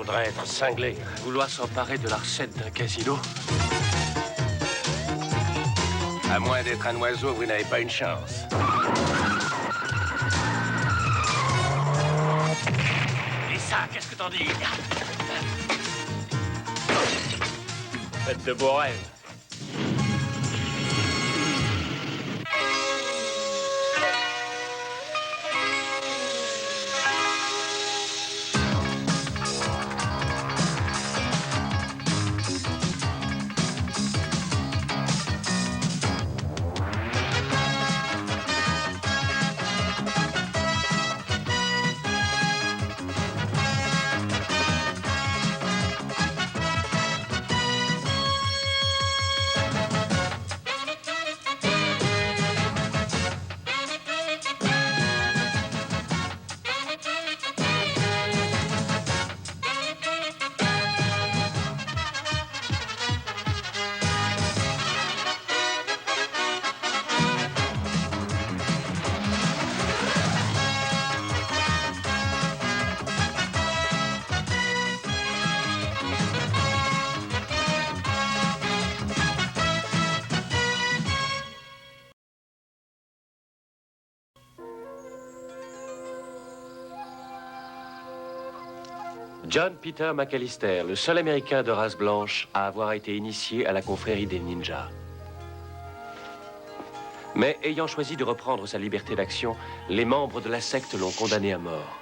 faudrait être cinglé. Vouloir s'emparer de la recette d'un casino? À moins d'être un oiseau, vous n'avez pas une chance. Et ça, qu'est-ce que t'en dis? Faites de beaux rêves. John Peter McAllister, le seul Américain de race blanche à avoir été initié à la confrérie des ninjas. Mais ayant choisi de reprendre sa liberté d'action, les membres de la secte l'ont condamné à mort.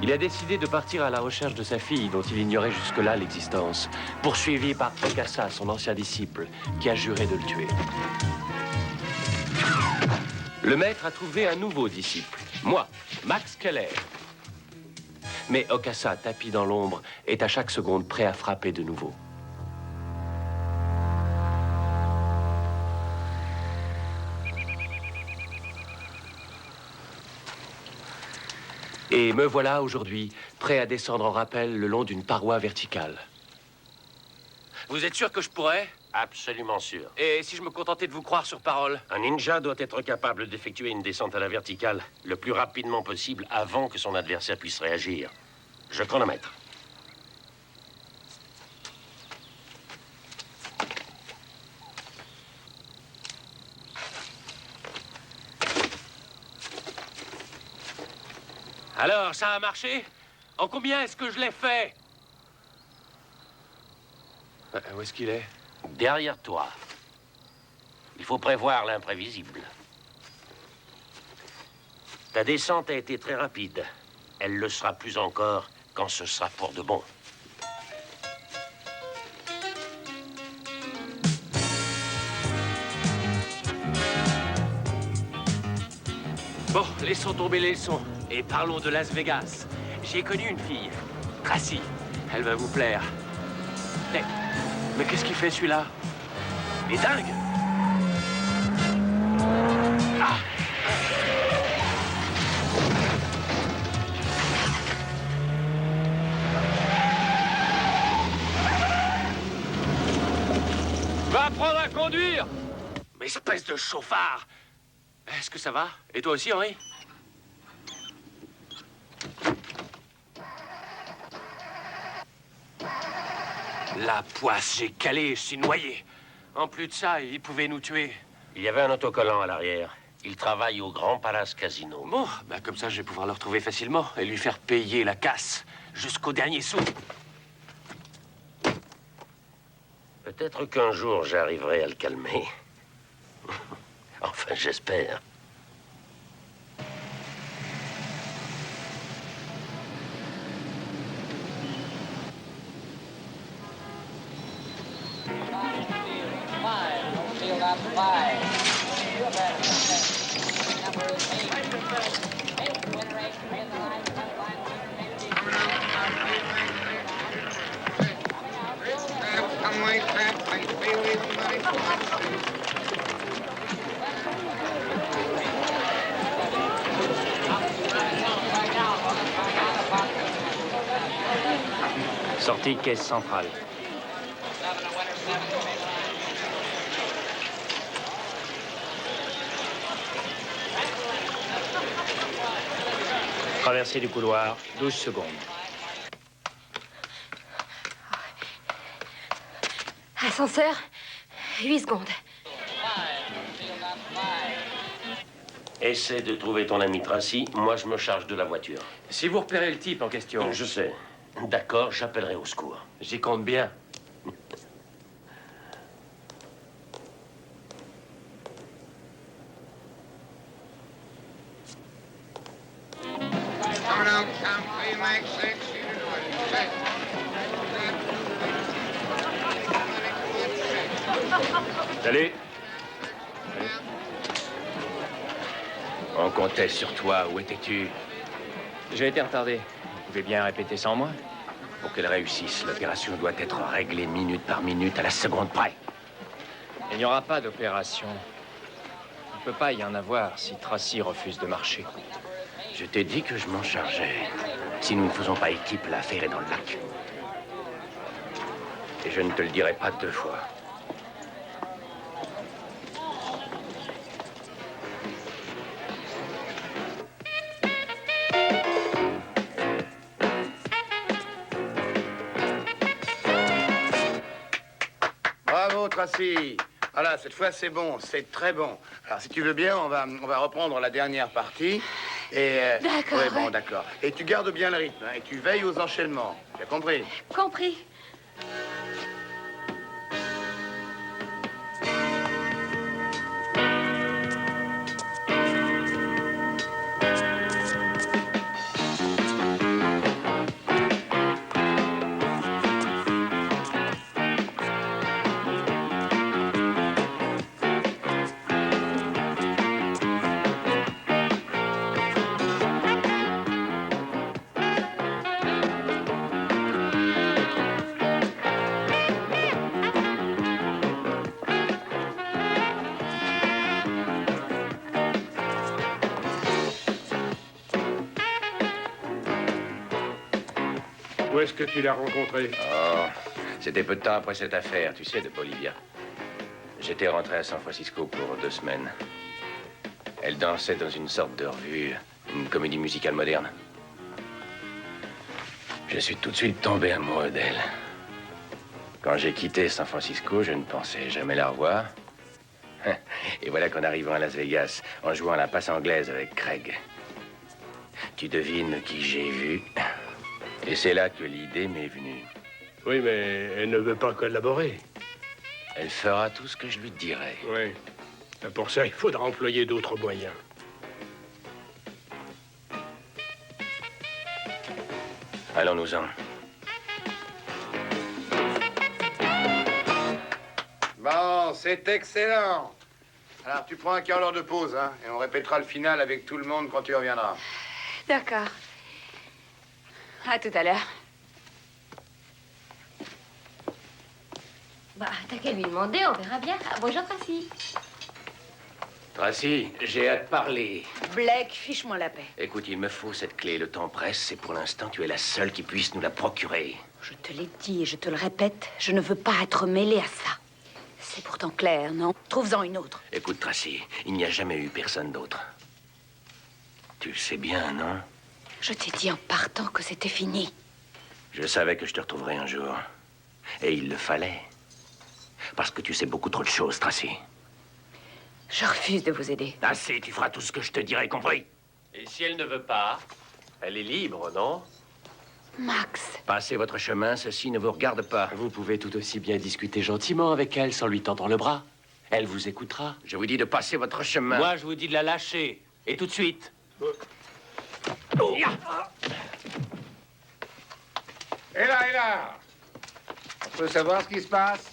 Il a décidé de partir à la recherche de sa fille, dont il ignorait jusque-là l'existence, poursuivi par Okassa, son ancien disciple, qui a juré de le tuer. Le maître a trouvé un nouveau disciple, moi, Max Keller. Mais Okassa, tapi dans l'ombre, est à chaque seconde prêt à frapper de nouveau. Et me voilà aujourd'hui, prêt à descendre en rappel le long d'une paroi verticale. Vous êtes sûr que je pourrais? Absolument sûr. Et si je me contentais de vous croire sur parole? Un ninja doit être capable d'effectuer une descente à la verticale le plus rapidement possible avant que son adversaire puisse réagir. Je chronomètre. Alors, ça a marché? En combien est-ce que je l'ai fait? Où est-ce qu'il est? Derrière toi. Il faut prévoir l'imprévisible. Ta descente a été très rapide. Elle le sera plus encore quand ce sera pour de bon. Bon, laissons tomber les leçons et parlons de Las Vegas. J'ai connu une fille, Tracy. Elle va vous plaire. Mais qu'est-ce qu'il fait celui-là? Il est dingue! Ah! Va apprendre à conduire! Mais espèce de chauffard! Est-ce que ça va? Et toi aussi, Henri? La poisse, j'ai calé, je suis noyé. En plus de ça, il pouvait nous tuer. Il y avait un autocollant à l'arrière. Il travaille au Grand Palace Casino. Bon, bah comme ça, je vais pouvoir le retrouver facilement et lui faire payer la casse jusqu'au dernier sou. Peut-être qu'un jour, j'arriverai à le calmer. Enfin, j'espère. Sortie caisse centrale. Traversée du couloir, 12 secondes. Ascenseur, 8 secondes. Essaie de trouver ton ami Tracy. Moi, je me charge de la voiture. Si vous repérez le type en question... Je sais. D'accord, j'appellerai au secours. J'y compte bien. Salut. On comptait sur toi. Où étais-tu? J'ai été retardé. Vous pouvez bien répéter sans moi? Pour qu'elle réussisse, l'opération doit être réglée minute par minute à la seconde près. Il n'y aura pas d'opération. Il ne peut pas y en avoir si Tracy refuse de marcher. Je t'ai dit que je m'en chargeais. Si nous ne faisons pas équipe, l'affaire est dans le lac. Et je ne te le dirai pas 2 fois. Bravo, Tracy. Voilà, cette fois, c'est bon, c'est très bon. Alors, si tu veux bien, on va reprendre la dernière partie. Et... D'accord. Ouais, bon, d'accord. Et tu gardes bien le rythme, hein, et tu veilles aux enchaînements. Tu as compris? Compris. Où est-ce que tu l'as rencontré? Oh, c'était peu de temps après cette affaire, tu sais, de Bolivia. J'étais rentré à San Francisco pour 2 semaines. Elle dansait dans une sorte de revue, une comédie musicale moderne. Je suis tout de suite tombé amoureux d'elle. Quand j'ai quitté San Francisco, je ne pensais jamais la revoir. Et voilà qu'en arrivant à Las Vegas, en jouant à la passe anglaise avec Craig, tu devines qui j'ai vu. Et c'est là que l'idée m'est venue. Oui, mais elle ne veut pas collaborer. Elle fera tout ce que je lui dirai. Oui. Pour ça, il faudra employer d'autres moyens. Allons-nous-en. Bon, c'est excellent. Alors, tu prends un quart d'heure de pause, hein, et on répétera le final avec tout le monde quand tu reviendras. D'accord. À tout à l'heure. Bah, t'as qu'à lui demander, on verra bien. Ah, bonjour, Tracy. Tracy, j'ai hâte de parler. Blake, fiche-moi la paix. Écoute, il me faut cette clé. Le temps presse et pour l'instant, tu es la seule qui puisse nous la procurer. Je te l'ai dit et je te le répète, je ne veux pas être mêlée à ça. C'est pourtant clair, non? Trouve-en une autre. Écoute, Tracy, il n'y a jamais eu personne d'autre. Tu le sais bien, non? Je t'ai dit en partant que c'était fini. Je savais que je te retrouverais un jour. Et il le fallait. Parce que tu sais beaucoup trop de choses, Tracy. Je refuse de vous aider. Assez, tu feras tout ce que je te dirai, compris? Et si elle ne veut pas, elle est libre, non? Max, Passez votre chemin, ceci ne vous regarde pas. Vous pouvez tout aussi bien discuter gentiment avec elle sans lui tendre le bras. Elle vous écoutera. Je vous dis de passer votre chemin. Moi, je vous dis de la lâcher. Et tout de suite. Et là on peut savoir ce qui se passe?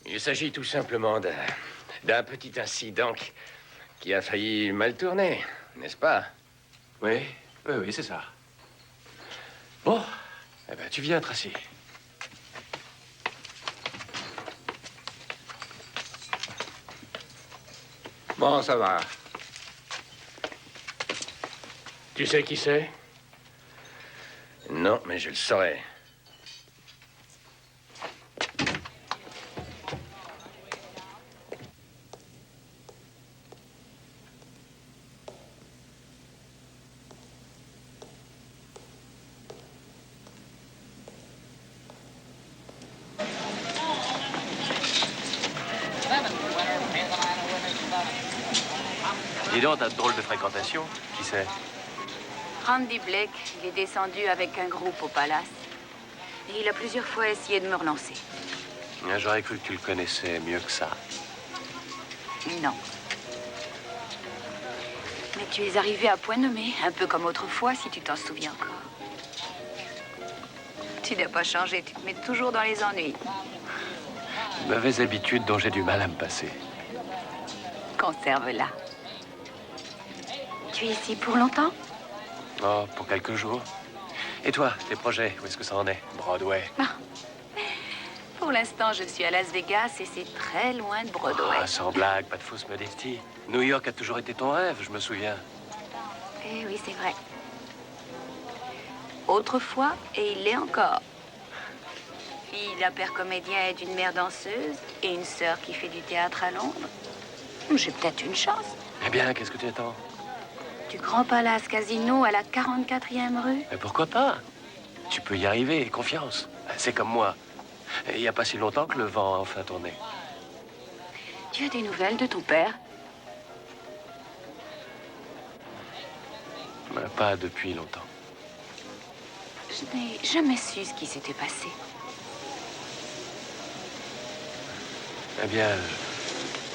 Il s'agit tout simplement d'un petit incident qui a failli mal tourner, n'est-ce pas? Oui, c'est ça. Bon, eh ben, tu viens, Tracy. Bon, ça va. Tu sais qui c'est? Non, mais je le saurai. Dis donc, t'as de drôle de fréquentation. Qui c'est? Randy Blake, il est descendu avec un groupe au Palace. Et il a plusieurs fois essayé de me relancer. J'aurais cru que tu le connaissais mieux que ça. Non. Mais tu es arrivé à point nommé, un peu comme autrefois, si tu t'en souviens encore. Tu n'as pas changé, tu te mets toujours dans les ennuis. Une mauvaise habitude dont j'ai du mal à me passer. Conserve-la. Tu es ici pour longtemps? Oh, pour quelques jours. Et toi, tes projets, où est-ce que ça en est? Broadway? Pour l'instant, je suis à Las Vegas et c'est très loin de Broadway. Ah, sans blague, pas de fausse modestie. New York a toujours été ton rêve, je me souviens. Eh oui, c'est vrai. Autrefois, et il l'est encore. Fille d'un père comédien et d'une mère danseuse, et une sœur qui fait du théâtre à Londres. J'ai peut-être une chance. Eh bien, qu'est-ce que tu attends? Du Grand Palace Casino à la 44e rue. Mais pourquoi pas? Tu peux y arriver, confiance. C'est comme moi. Il n'y a pas si longtemps que le vent a enfin tourné. Tu as des nouvelles de ton père? Pas depuis longtemps. Je n'ai jamais su ce qui s'était passé. Eh bien,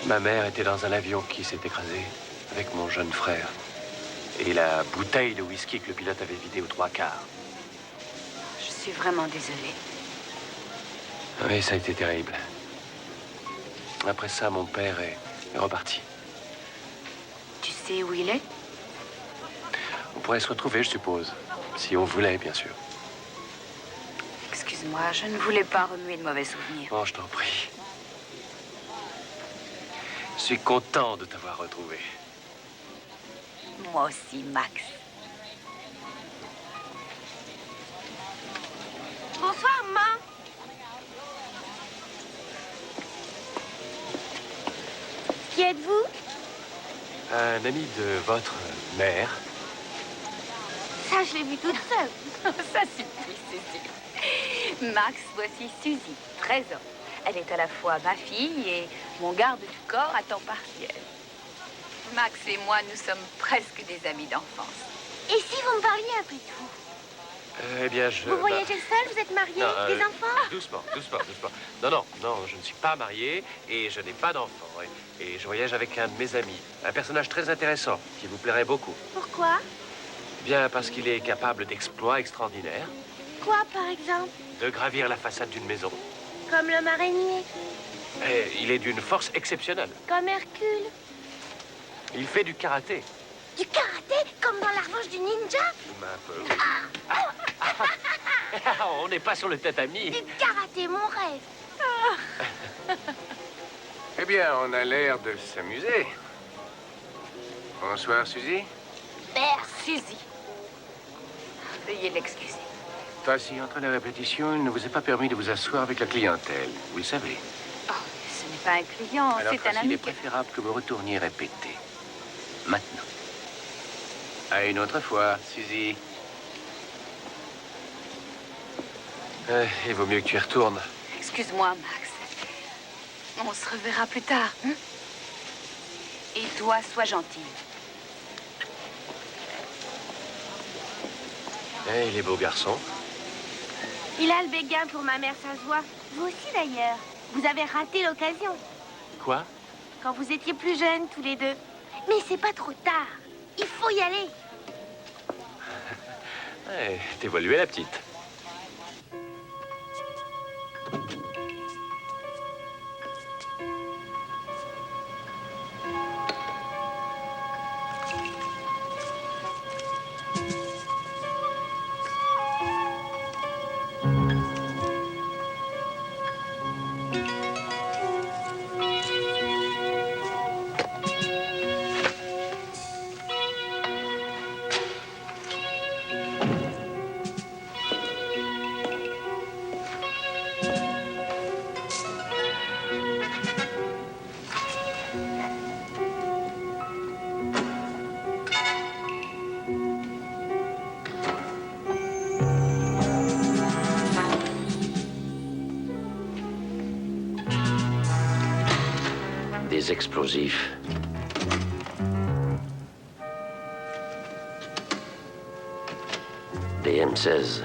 ma mère était dans un avion qui s'est écrasé avec mon jeune frère. Et la bouteille de whisky que le pilote avait vidée aux 3/4. Je suis vraiment désolée. Oui, ça a été terrible. Après ça, mon père est reparti. Tu sais où il est? On pourrait se retrouver, je suppose. Si on voulait, bien sûr. Excuse-moi, je ne voulais pas remuer de mauvais souvenirs. Oh, je t'en prie. Je suis content de t'avoir retrouvé. Moi aussi, Max. Bonsoir, maman. Qui êtes-vous? Un ami de votre mère. Ça, je l'ai vu toute seule. Ça suffit, Suzy. Max, voici Suzy, 13 ans. Elle est à la fois ma fille et mon garde du corps à temps partiel. Max et moi, nous sommes presque des amis d'enfance. Et si vous me parliez un peu de vous? Eh bien, je... Vous voyagez seul? Vous êtes marié? Non, Des enfants? Doucement. Non, je ne suis pas marié et je n'ai pas d'enfant. Et je voyage avec un de mes amis, un personnage très intéressant qui vous plairait beaucoup. Pourquoi? Bien parce qu'il est capable d'exploits extraordinaires, Quoi, par exemple? de gravir la façade d'une maison. Comme l'homme araignée? Et il est d'une force exceptionnelle. Comme Hercule? Il fait du karaté. Du karaté? Comme dans la revanche du ninja? Un peu, oui. On n'est pas sur le tatami. Du karaté, mon rêve. Eh bien, on a l'air de s'amuser. Bonsoir, Suzy. Père. Suzy. Veuillez l'excuser. Tracy, entre les répétitions, il ne vous est pas permis de vous asseoir avec la clientèle. Vous le savez. Oh, ce n'est pas un client, Alors, c'est un Tracy, il ami. est préférable que vous retourniez répéter. Maintenant. À une autre fois, Suzy. Il vaut mieux que tu y retournes. Excuse-moi, Max. On se reverra plus tard. Hein? Et toi, sois gentil. Il est beau garçon. Il a le béguin pour ma mère, ça se voit. Vous aussi, d'ailleurs. Vous avez raté l'occasion. Quoi? Quand vous étiez plus jeunes, tous les deux. Mais c'est pas trop tard. Il faut y aller. T'évoluais, la petite. Des explosifs. PM16.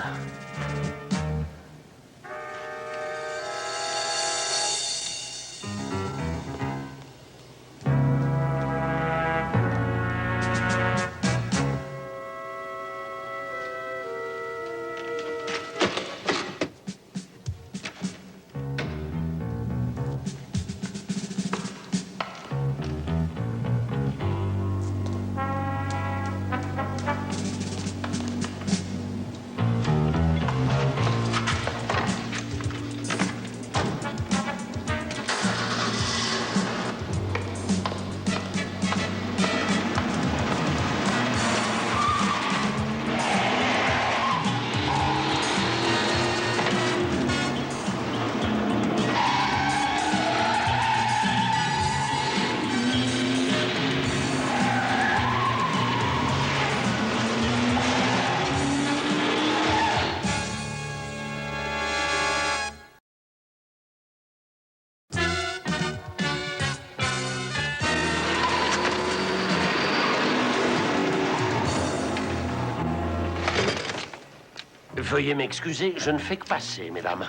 Veuillez m'excuser, je ne fais que passer, mesdames.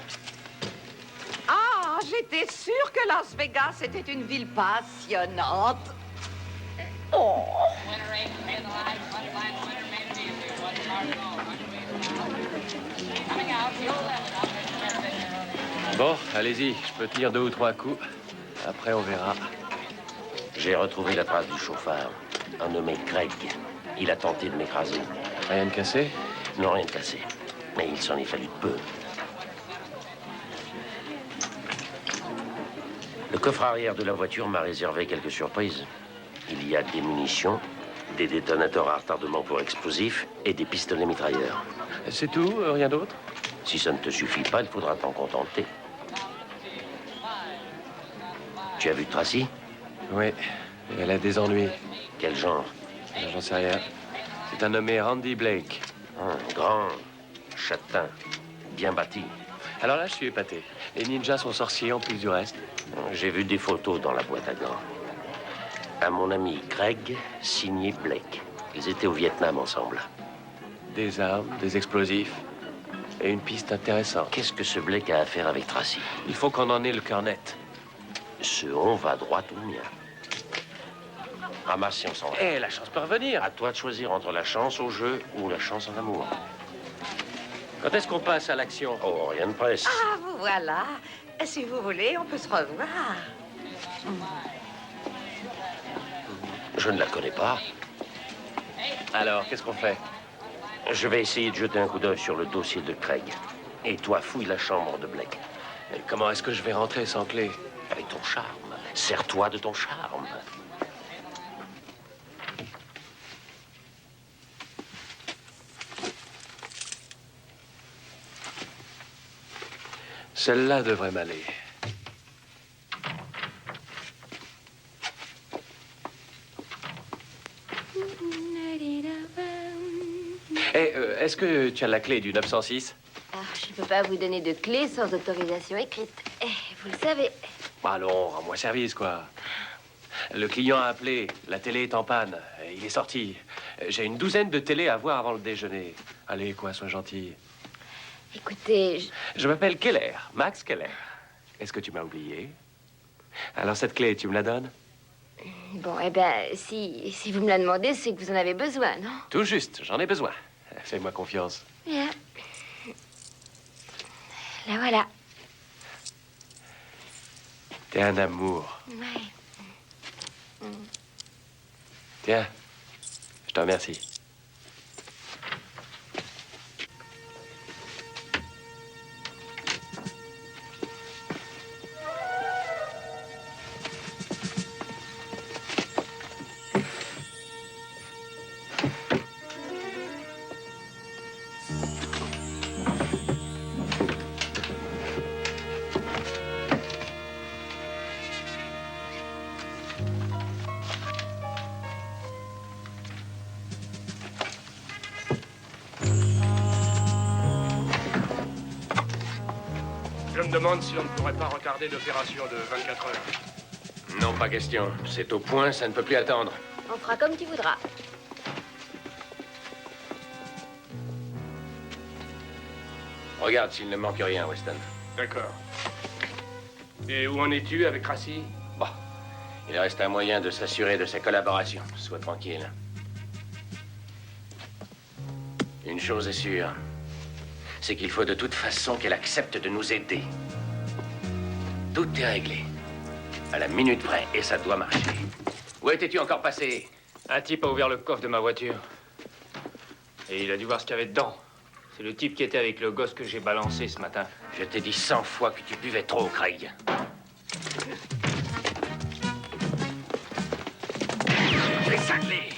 Ah, j'étais sûre que Las Vegas était une ville passionnante. Oh. Bon, allez-y, je peux tenir 2 ou 3 coups. Après, on verra. J'ai retrouvé la trace du chauffard, un nommé Craig. Il a tenté de m'écraser. Rien de cassé? Non, rien de cassé. Mais il s'en est fallu de peu. Le coffre arrière de la voiture m'a réservé quelques surprises. Il y a des munitions, des détonateurs à retardement pour explosifs et des pistolets mitrailleurs. C'est tout? Rien d'autre? Si ça ne te suffit pas, il faudra t'en contenter. Tu as vu Tracy? Oui, elle a des ennuis. Quel genre? J'en sais rien. C'est un nommé Randy Blake. Grand, châtain, bien bâti. Alors là, je suis épaté. Les ninjas sont sorciers en plus du reste. J'ai vu des photos dans la boîte à gants. À mon ami Craig, signé Blake. Ils étaient au Vietnam ensemble. Des armes, des explosifs et une piste intéressante. Qu'est-ce que ce Blake a à faire avec Tracy? Il faut qu'on en ait le cœur net. Ce on va droit au mien. Ramasse si on s'en va. Eh, la chance peut revenir. À toi de choisir entre la chance au jeu ou la chance en amour. Quand est-ce qu'on passe à l'action? Oh, rien ne presse. Ah, vous voilà. Si vous voulez, on peut se revoir. Je ne la connais pas. Alors, qu'est-ce qu'on fait? Je vais essayer de jeter un coup d'œil sur le dossier de Craig. Et toi, fouille la chambre de Blake. Et comment est-ce que je vais rentrer sans clé? Avec ton charme. Sers-toi de ton charme. Celle-là devrait m'aller. Est-ce que tu as la clé du 906? Ah, je ne peux pas vous donner de clé sans autorisation écrite. Vous le savez. Allons, rends-moi service, quoi. Le client a appelé, la télé est en panne, il est sorti. J'ai une douzaine de télés à voir avant le déjeuner. Allez, quoi, sois gentil. Écoutez, Je m'appelle Keller, Max Keller. Est-ce que tu m'as oublié? Alors cette clé, tu me la donnes? Bon, eh bien, si vous me la demandez, c'est que vous en avez besoin, non? Tout juste, j'en ai besoin. Fais-moi confiance. Bien. La voilà. T'es un amour. Ouais. Tiens, je te remercie. Je me demande si on ne pourrait pas retarder l'opération de 24 heures. Non, pas question. C'est au point, ça ne peut plus attendre. On fera comme tu voudras. Regarde s'il ne manque rien, Weston. D'accord. Et où en es-tu avec Tracy? Bon, il reste un moyen de s'assurer de sa collaboration. Sois tranquille. Une chose est sûre, c'est qu'il faut de toute façon qu'elle accepte de nous aider. Tout est réglé. À la minute près, et ça doit marcher. Où étais-tu encore passé? Un type a ouvert le coffre de ma voiture. Et il a dû voir ce qu'il y avait dedans. C'est le type qui était avec le gosse que j'ai balancé ce matin. Je t'ai dit 100 fois que tu buvais trop, Craig. Tu es cinglé.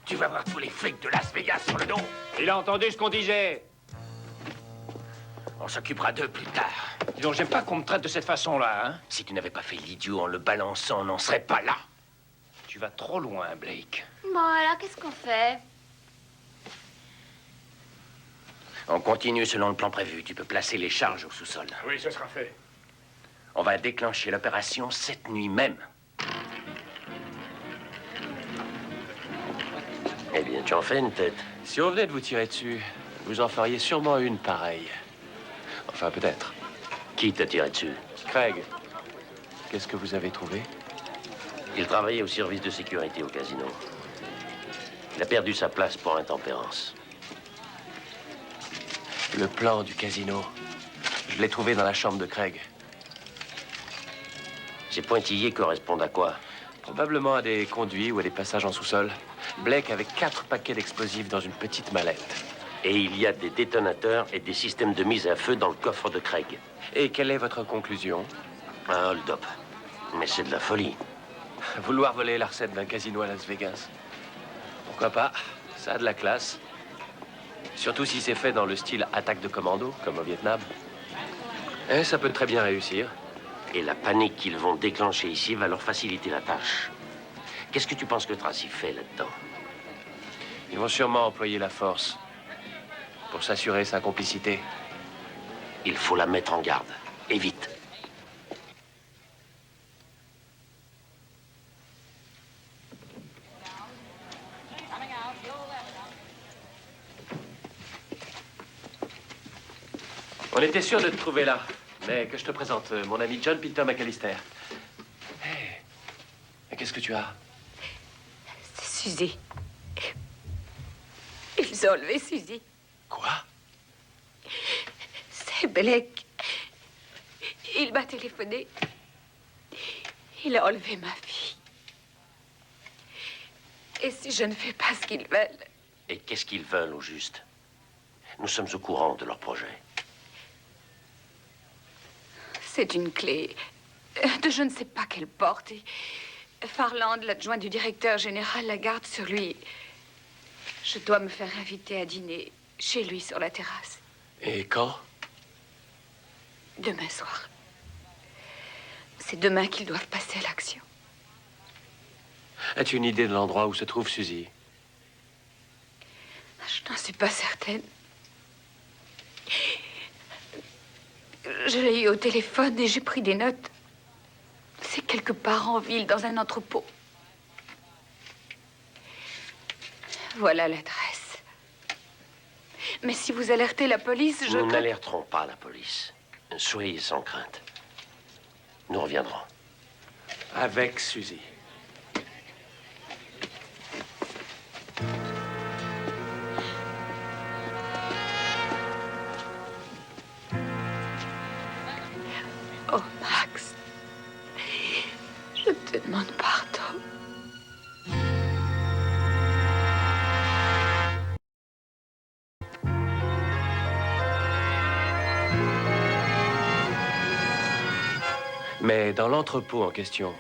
Tu vas voir tous les flics de Las Vegas sur le dos. Il a entendu ce qu'on disait. On s'occupera d'eux plus tard. Dis donc, j'aime pas qu'on me traite de cette façon-là, hein. Si tu n'avais pas fait l'idiot en le balançant, on n'en serait pas là. Tu vas trop loin, Blake. Bon, alors, qu'est-ce qu'on fait? On continue selon le plan prévu. Tu peux placer les charges au sous-sol. Oui, ce sera fait. On va déclencher l'opération cette nuit même. Eh bien, tu en fais une tête. Si on venait de vous tirer dessus, vous en feriez sûrement une pareille. Enfin, peut-être. Qui t'a tiré dessus? Craig, qu'est-ce que vous avez trouvé? Il travaillait au service de sécurité au casino. Il a perdu sa place pour intempérance. Le plan du casino. Je l'ai trouvé dans la chambre de Craig. Ces pointillés correspondent à quoi? Probablement à des conduits ou à des passages en sous-sol. Blake avait 4 paquets d'explosifs dans une petite mallette. Et il y a des détonateurs et des systèmes de mise à feu dans le coffre de Craig. Et quelle est votre conclusion? Un hold-up. Mais c'est de la folie. Vouloir voler la recette d'un casino à Las Vegas. Pourquoi pas? Ça a de la classe. Surtout si c'est fait dans le style attaque de commando, comme au Vietnam. Et ça peut très bien réussir. Et la panique qu'ils vont déclencher ici va leur faciliter la tâche. Qu'est-ce que tu penses que Tracy fait là-dedans? Ils vont sûrement employer la force pour s'assurer sa complicité. Il faut la mettre en garde. Et vite. On était sûr de te trouver là. Mais que je te présente mon ami John Pilton McAllister. Hey. Qu'est-ce que tu as? C'est Suzy. Ils ont enlevé Suzy. Quoi? C'est Blake. Il m'a téléphoné. Il a enlevé ma fille. Et si je ne fais pas ce qu'ils veulent? Et qu'est-ce qu'ils veulent au juste? Nous sommes au courant de leur projet. C'est une clé de je ne sais pas quelle porte. Et Farland, l'adjoint du directeur général, la garde sur lui. Je dois me faire inviter à dîner chez lui sur la terrasse. Et quand? Demain soir. C'est demain qu'ils doivent passer à l'action. As-tu une idée de l'endroit où se trouve Suzy? Je n'en suis pas certaine. Je l'ai eu au téléphone et j'ai pris des notes. C'est quelque part en ville, dans un entrepôt. Voilà l'adresse. Mais si vous alertez la police, Nous n'alerterons pas la police. Soyez sans crainte. Nous reviendrons. Avec Suzy. Oh, Max. Je te demande pardon. Mais dans l'entrepôt en question,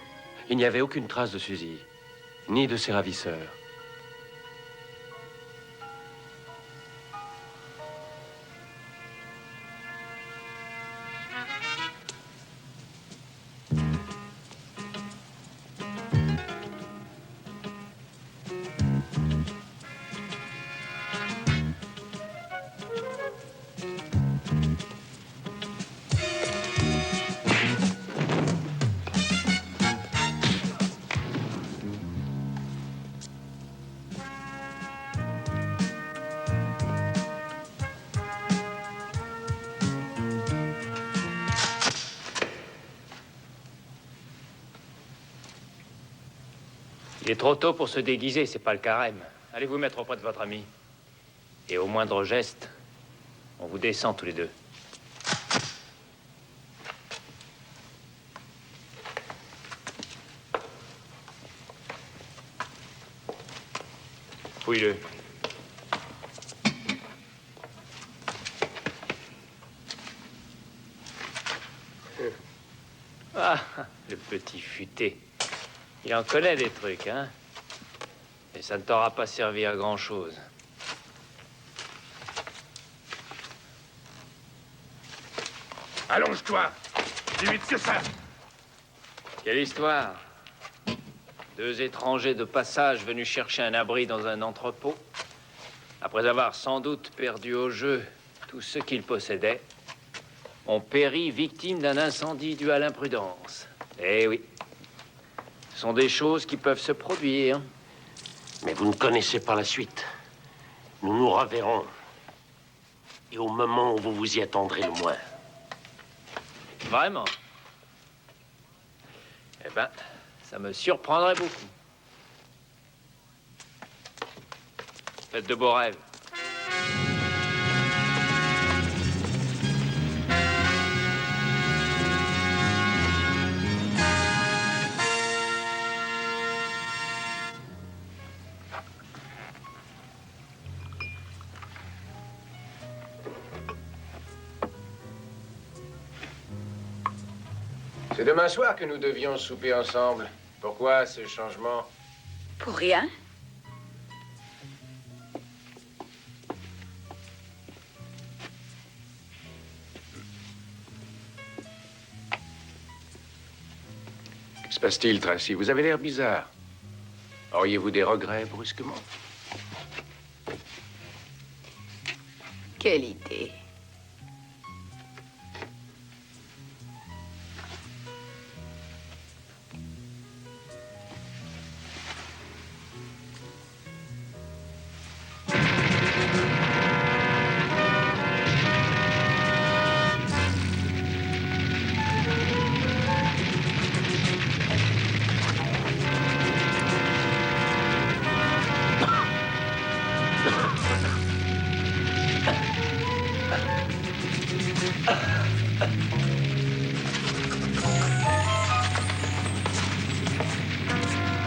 il n'y avait aucune trace de Suzy, ni de ses ravisseurs. Il est trop tôt pour se déguiser, c'est pas le carême. Allez vous mettre auprès de votre ami. Et au moindre geste, on vous descend tous les deux. Fouille-le. Ah, le petit futé. Il en connaît des trucs, hein? Et ça ne t'aura pas servi à grand-chose. Allonge-toi. Plus vite que ça. Quelle histoire? Deux étrangers de passage venus chercher un abri dans un entrepôt, après avoir sans doute perdu au jeu tout ce qu'ils possédaient, ont péri victimes d'un incendie dû à l'imprudence. Eh oui. Ce sont des choses qui peuvent se produire. Mais vous ne connaissez pas la suite. Nous nous reverrons. Et au moment où vous vous y attendrez le moins. Vraiment? Eh ben, ça me surprendrait beaucoup. Faites de beaux rêves. C'est demain soir que nous devions souper ensemble. Pourquoi ce changement? Pour rien. Que se passe-t-il, Tracy? Vous avez l'air bizarre. Auriez-vous des regrets brusquement? Quelle idée.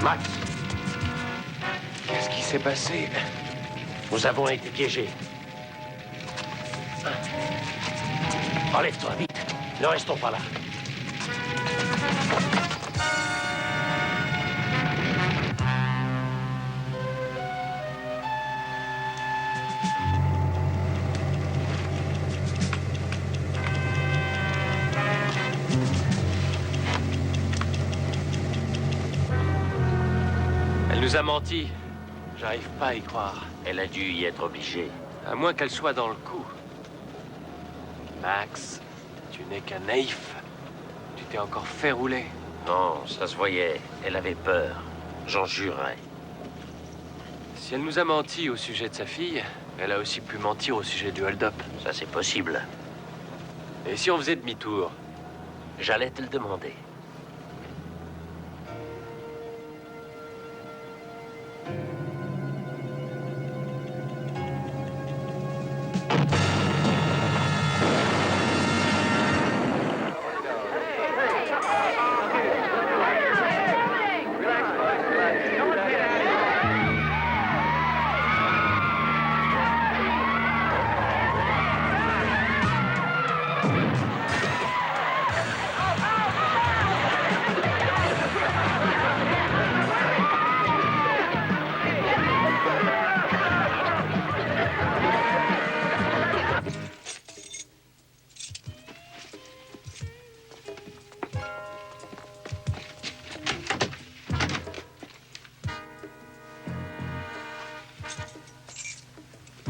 Max, Qu'est-ce qui s'est passé? nous avons été piégés. Enlève-toi vite. Ne restons pas là. Elle nous a menti. J'arrive pas à y croire. Elle a dû y être obligée. À moins qu'elle soit dans le coup. Max, tu n'es qu'un naïf. Tu t'es encore fait rouler. Non, ça se voyait. Elle avait peur. J'en jurais. Si elle nous a menti au sujet de sa fille, elle a aussi pu mentir au sujet du hold-up. Ça, c'est possible. Et si on faisait demi-tour? J'allais te le demander.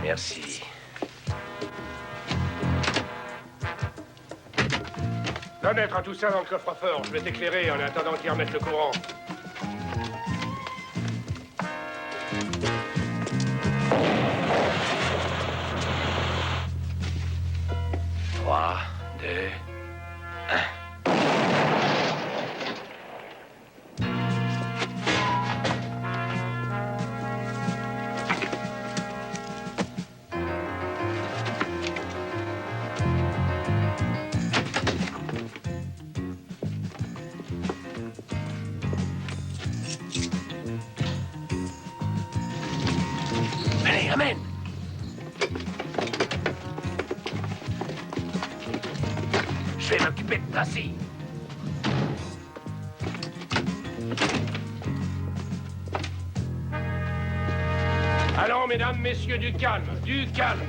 Merci. Donne mettre tout ça dans le coffre-fort. Je vais t'éclairer en attendant qu'ils remettent le courant. Trois, deux, un. amène. Je vais m'occuper de Tracy. Allons, mesdames, messieurs, du calme, du calme.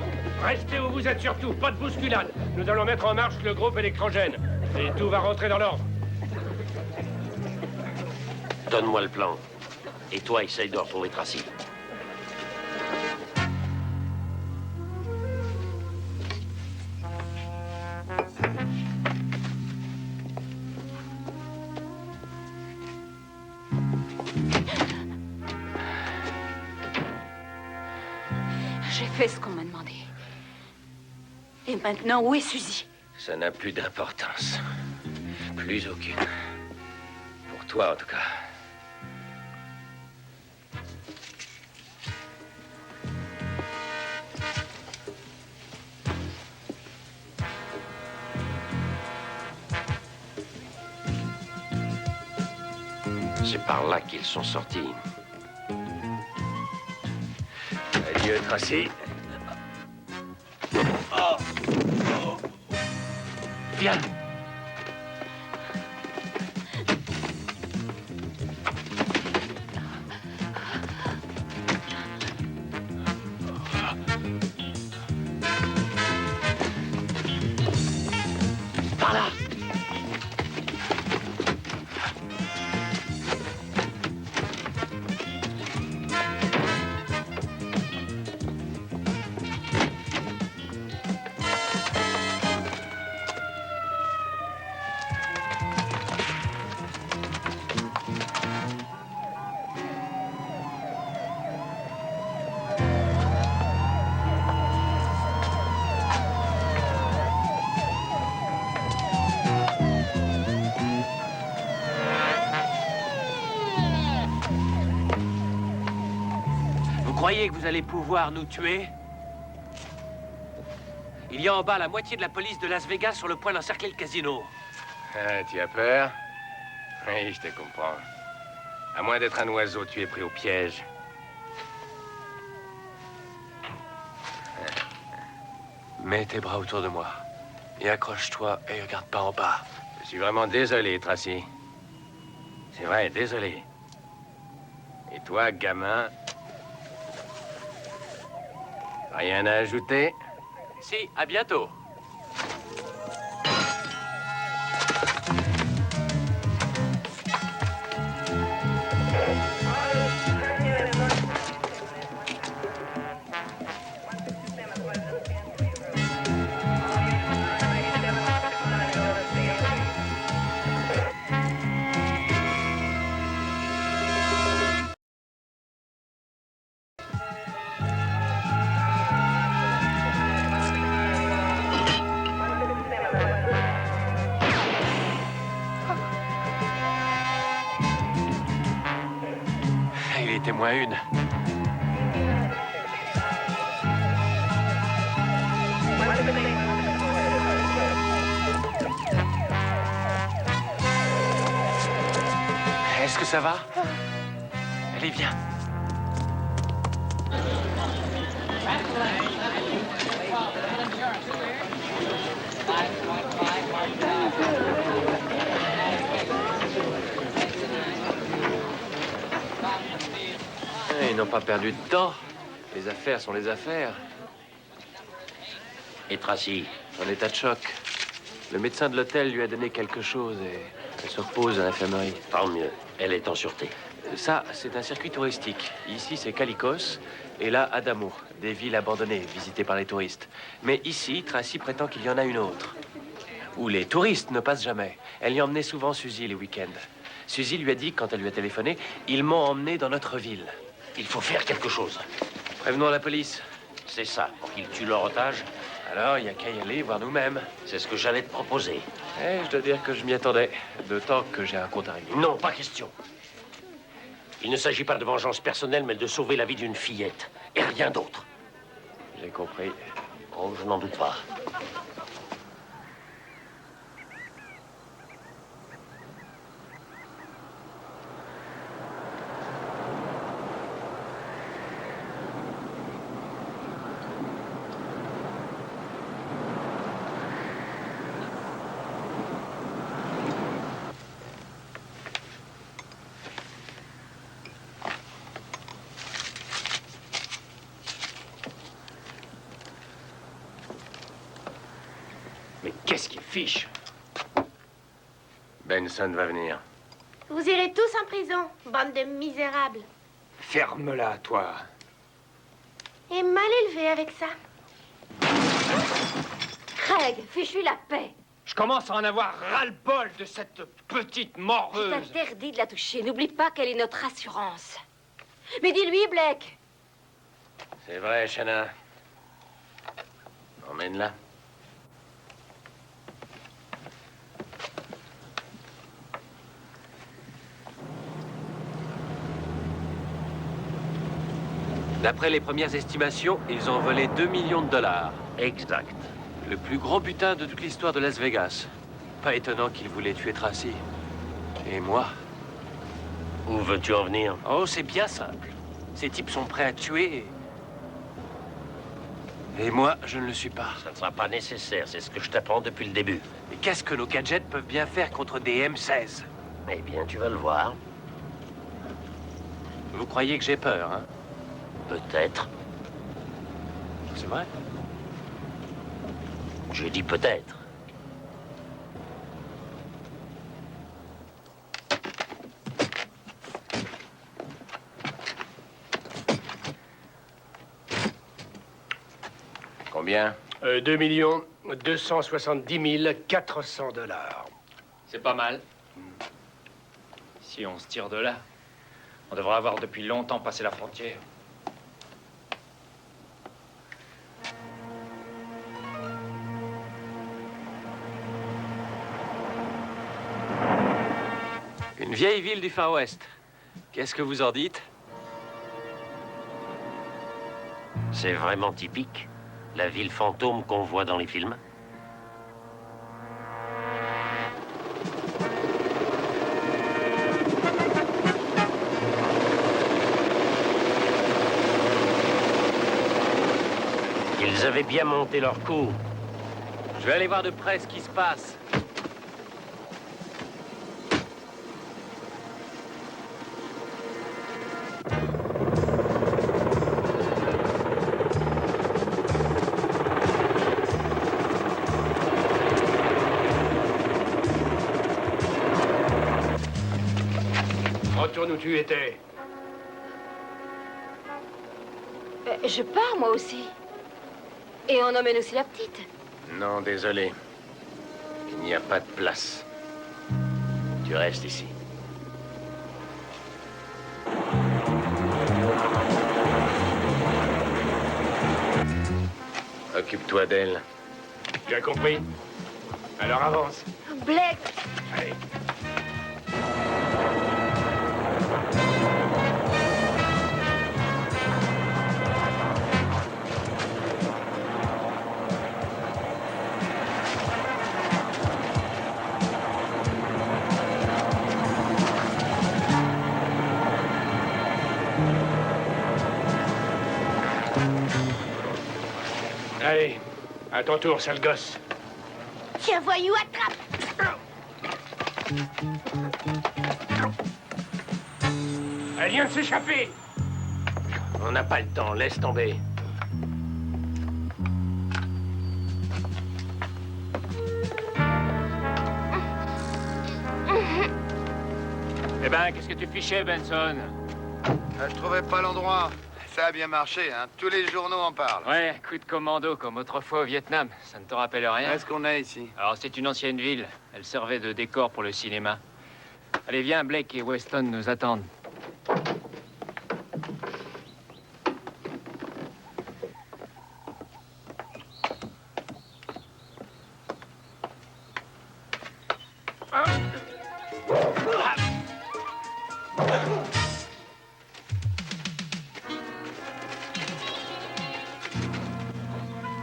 Restez où vous êtes surtout, pas de bousculade. Nous allons mettre en marche le groupe électrogène. Et tout va rentrer dans l'ordre. Donne-moi le plan. Et toi, essaye de retrouver Tracy. J'ai fait ce qu'on m'a demandé. Et maintenant, où est Suzy? Ça n'a plus d'importance. Plus aucune. Pour toi, en tout cas. C'est par là qu'ils sont sortis. Adieu, Tracy. Viens. Par là. Vous croyez que vous allez pouvoir nous tuer? Il y a en bas la moitié de la police de Las Vegas sur le point d'encercler le casino. Ah, tu as peur? Oui, je te comprends. À moins d'être un oiseau, tu es pris au piège. Mets tes bras autour de moi. Et accroche-toi et regarde pas en bas. Je suis vraiment désolé, Tracy. C'est vrai, désolé. Et toi, gamin? Rien à ajouter? Si, à bientôt. Il était moins une. Est-ce que ça va? Allez, viens. Ils n'ont pas perdu de temps. Les affaires sont les affaires. Et Tracy? En état de choc. Le médecin de l'hôtel lui a donné quelque chose et elle se repose à l'infirmerie. Tant mieux. Elle est en sûreté. Ça, c'est un circuit touristique. Ici, c'est Calicos et là, Adamo, des villes abandonnées visitées par les touristes. Mais ici, Tracy prétend qu'il y en a une autre, où les touristes ne passent jamais. Elle y emmenait souvent Suzy les week-ends. Suzy lui a dit, quand elle lui a téléphoné, ils m'ont emmené dans notre ville. Il faut faire quelque chose. Prévenons la police. C'est ça, pour qu'ils tuent leur otage. Alors, il n'y a qu'à y aller, voir nous-mêmes. C'est ce que j'allais te proposer. Eh, je dois dire que je m'y attendais. D'autant que j'ai un compte à régler. Non, pas question. Il ne s'agit pas de vengeance personnelle, mais de sauver la vie d'une fillette. Et rien d'autre. J'ai compris. Oh, je n'en doute pas. fiche. Benson va venir. Vous irez tous en prison, bande de misérables. Ferme-la, toi. Et mal élevé avec ça. Craig, fiche-lui la paix. Je commence à en avoir ras-le-bol de cette petite C'est morveuse. interdit de la toucher. N'oublie pas qu'elle est notre assurance. Mais dis-lui, Blake. C'est vrai, Shanna. Emmène-la. D'après les premières estimations, ils ont volé 2 millions de dollars. Exact. Le plus gros butin de toute l'histoire de Las Vegas. Pas étonnant qu'ils voulaient tuer Tracy. Et moi? Où veux-tu en venir? Oh, c'est bien simple. Ces types sont prêts à tuer. Et moi, je ne le suis pas. Ça ne sera pas nécessaire, c'est ce que je t'apprends depuis le début. Mais qu'est-ce que nos gadgets peuvent bien faire contre des M16? Eh bien, tu vas le voir. Vous croyez que j'ai peur, hein? Peut-être. C'est vrai? Je dis peut-être. Combien? 2 270 400 dollars. C'est pas mal. Si on se tire de là, on devrait avoir depuis longtemps passé la frontière. Une vieille ville du Far West. Qu'est-ce que vous en dites? C'est vraiment typique. La ville fantôme qu'on voit dans les films. Ils avaient bien monté leur coup. Je vais aller voir de près ce qui se passe. Retourne où tu étais. Je pars, moi aussi. Et on emmène aussi la petite. Non, désolé. Il n'y a pas de place. Tu restes ici. Occupe-toi d'elle. Bien compris. Alors avance. Blake. Allez. Allez, à ton tour, sale gosse. Tiens, voyou, attrape. Elle vient de s'échapper. On n'a pas le temps, laisse tomber. Eh ben, qu'est-ce que tu fichais, Benson? Je trouvais pas l'endroit. Ça a bien marché, hein. Tous les journaux en parlent. Ouais, coup de commando, comme autrefois au Vietnam. Ça ne te rappelle rien? Qu'est-ce qu'on a ici? Alors, c'est une ancienne ville. Elle servait de décor pour le cinéma. Allez, viens, Blake et Weston nous attendent.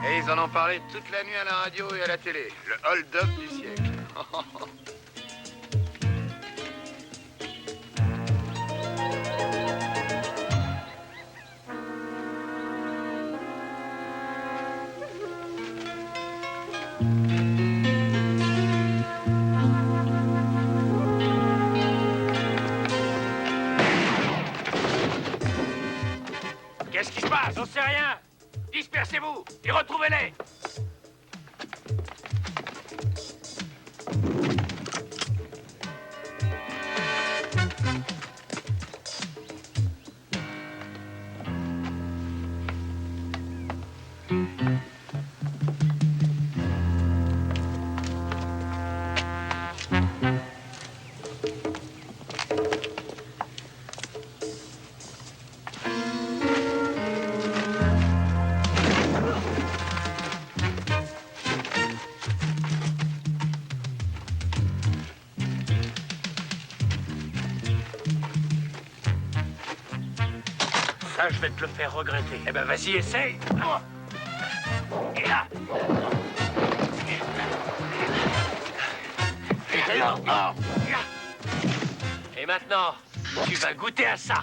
Et ils en ont parlé toute la nuit à la radio et à la télé. Le hold-up du siècle. Qu'est-ce qui se passe? J'en sais rien. Dispersez-vous et retrouvez-les. Ça, je vais te le faire regretter. Eh ben, vas-y, essaye. Et là. Et là. Et maintenant, tu vas goûter à ça.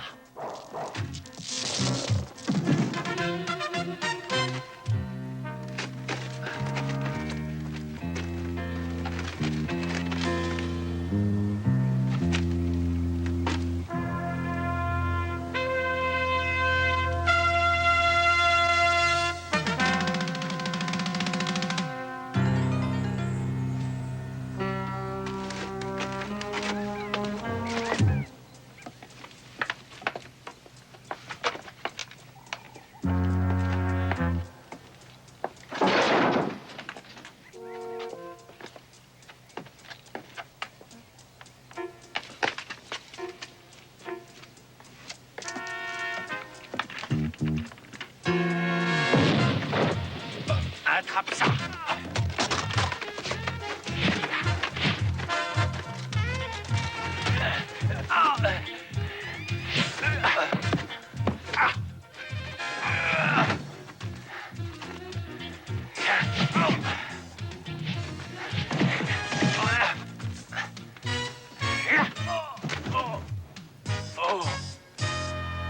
Attrape ça.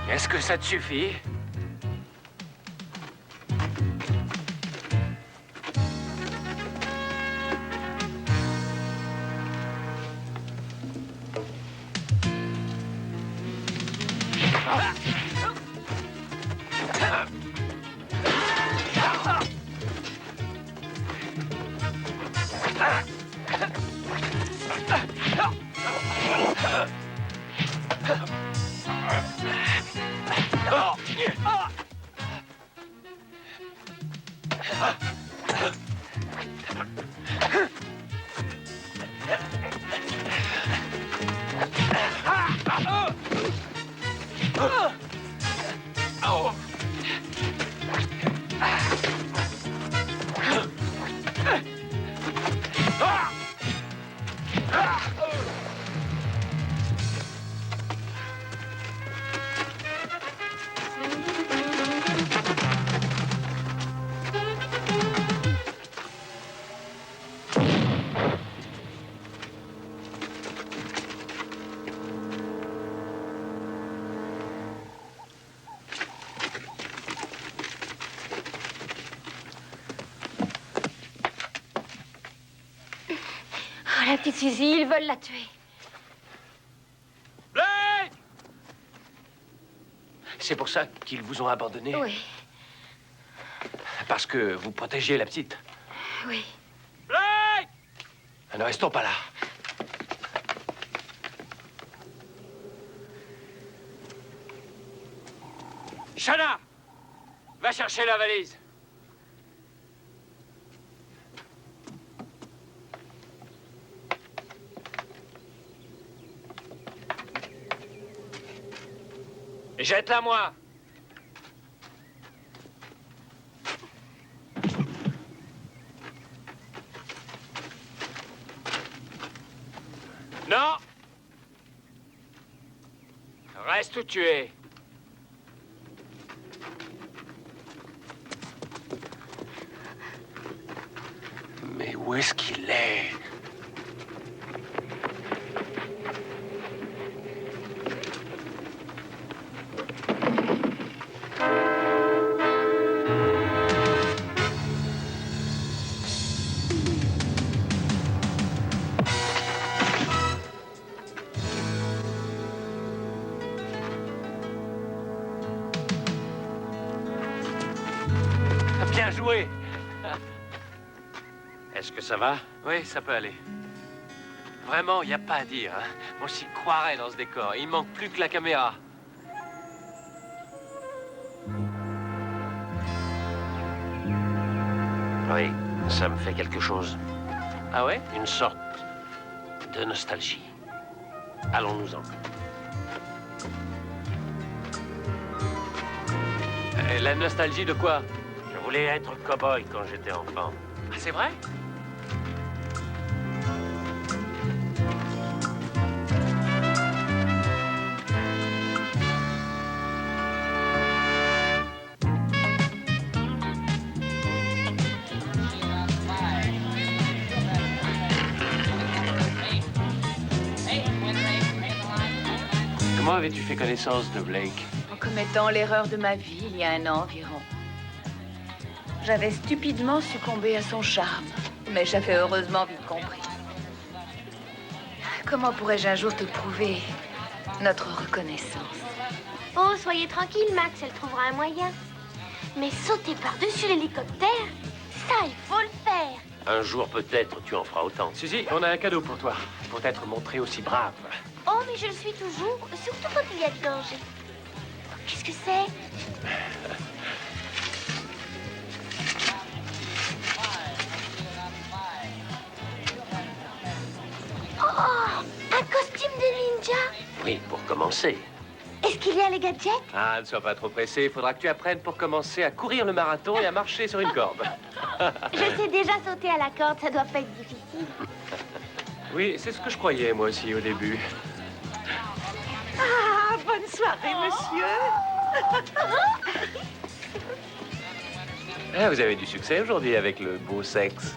Est-ce que ça te suffit? Oh, la petite Suzy, ils veulent la tuer. Blake! C'est pour ça qu'ils vous ont abandonné? Oui, Parce que vous protégez la petite? oui. Blake! Ne restons pas là. Shanna! Va chercher la valise. Jette-la moi. Non. Reste où tu es. Mais où est-ce qu'il est? Bien joué. Est-ce que ça va? Oui, ça peut aller. Vraiment, il n'y a pas à dire. Hein. Moi, j'y croirais dans ce décor. Il manque plus que la caméra. Oui, ça me fait quelque chose. Ah ouais? Une sorte de nostalgie. Allons-nous-en. La nostalgie de quoi? Je voulais être cow-boy quand j'étais enfant. Ah, c'est vrai? Comment avais-tu fait connaissance de Blake? En commettant l'erreur de ma vie il y a 1 an environ. J'avais stupidement succombé à son charme, mais j'avais heureusement vite compris. Comment pourrais-je un jour te prouver notre reconnaissance? Oh, soyez tranquille, Max, elle trouvera un moyen. Mais sauter par-dessus l'hélicoptère, ça, il faut le faire. Un jour, peut-être, tu en feras autant. Suzy, on a un cadeau pour toi. Pour t'être montré aussi brave. Oh, mais je le suis toujours, surtout quand il y a du danger. Qu'est-ce que c'est? Oh, un costume de ninja. Oui, pour commencer. Est-ce qu'il y a les gadgets? Ah, ne sois pas trop pressé. Il faudra que tu apprennes pour commencer à courir le marathon et à marcher sur une corde. Je sais déjà sauter à la corde, ça doit pas être difficile. Oui, c'est ce que je croyais, moi aussi, au début. Ah, bonne soirée, monsieur. Ah, vous avez du succès aujourd'hui avec le beau sexe.